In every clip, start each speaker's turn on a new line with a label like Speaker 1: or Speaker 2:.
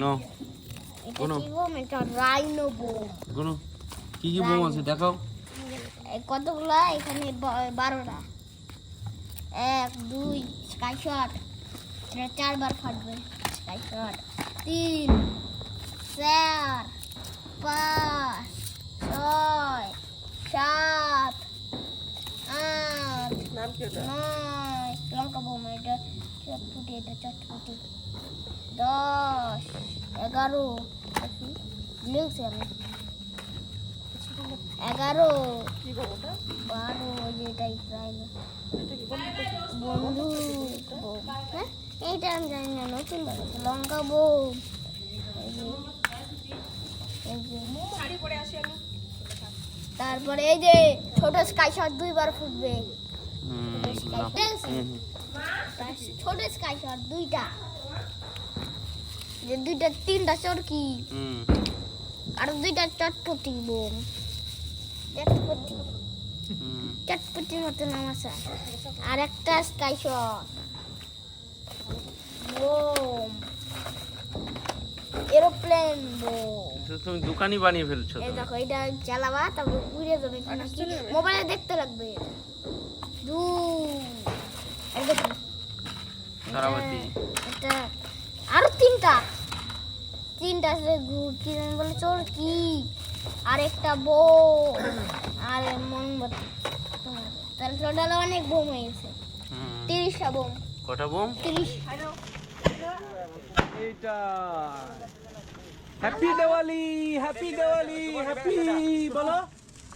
Speaker 1: No
Speaker 2: এটা কি bomb? এটা রাইনো বোম।
Speaker 1: কোনো কি কি বোম আছে দেখাও।
Speaker 2: কতগুলা? এখানে 12টা। 1 2 স্কাই শট, এটা 4 বার ফাটবে। স্কাই শট 3 4 5 6 7 8
Speaker 3: নাম কি ওটা?
Speaker 2: 9 লঙ্কা বোম। এটা চটপটি, এটা চটপটি। 10 11 লিখছি আমি। 11
Speaker 3: কি বোম ওটা?
Speaker 2: 12 যেটাই রাইলো
Speaker 3: এটা কি বন্ধ করছিস?
Speaker 2: বন্ধু বোম। হ্যাঁ, এইটা আমি জানি না, নতুন বানাচ্ছে। লঙ্কা বোম। এই যে, এই যে।
Speaker 3: শাড়ি পরে আসি আমি।
Speaker 2: তারপরে এই যে ছোট স্কাই শট 2 বার ফুটবে।
Speaker 1: বুঝলাম।
Speaker 2: ছোট স্কাই শট 2টা, যে 2টা 3টা চরকি, আর 2টা চটপটি বোম। চটপটি চটপটির মতো নাম আছে। আর একটা sky shot bomb, aeroplane bomb.
Speaker 1: তুমি দোকানই বানিয়ে ফেলছো
Speaker 2: এই
Speaker 1: তুমি।
Speaker 2: দেখো, এটা চালাবা, তারপর উড়ে যাবে কিনা কি মোবাইলে দেখতে লাগবে। এই দেখো,
Speaker 1: তারাবাতি।
Speaker 2: এটা আরো 3টা আছে। কি জানি বলে, চরকি, আর একটা বোম, আর মোমবাতি। তাহলে টোটাল অনেক বোম হয়ে গেছে। 30টা বোম।
Speaker 1: কটা বোম?
Speaker 2: 30।
Speaker 4: এইটা happy Diwali, happy Diwali, happy বলো,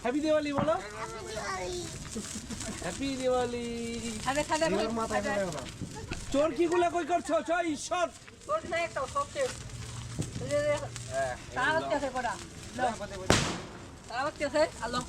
Speaker 4: হ্যাপি দিওয়ালি বলো, হ্যাপি দিওয়ালি। চোরকিগুলো কই করছো? ছয় ঈশ্বর
Speaker 3: তোর না একটা সবচে তারা হচ্ছে কটা তারা হচ্ছে আল্লাহ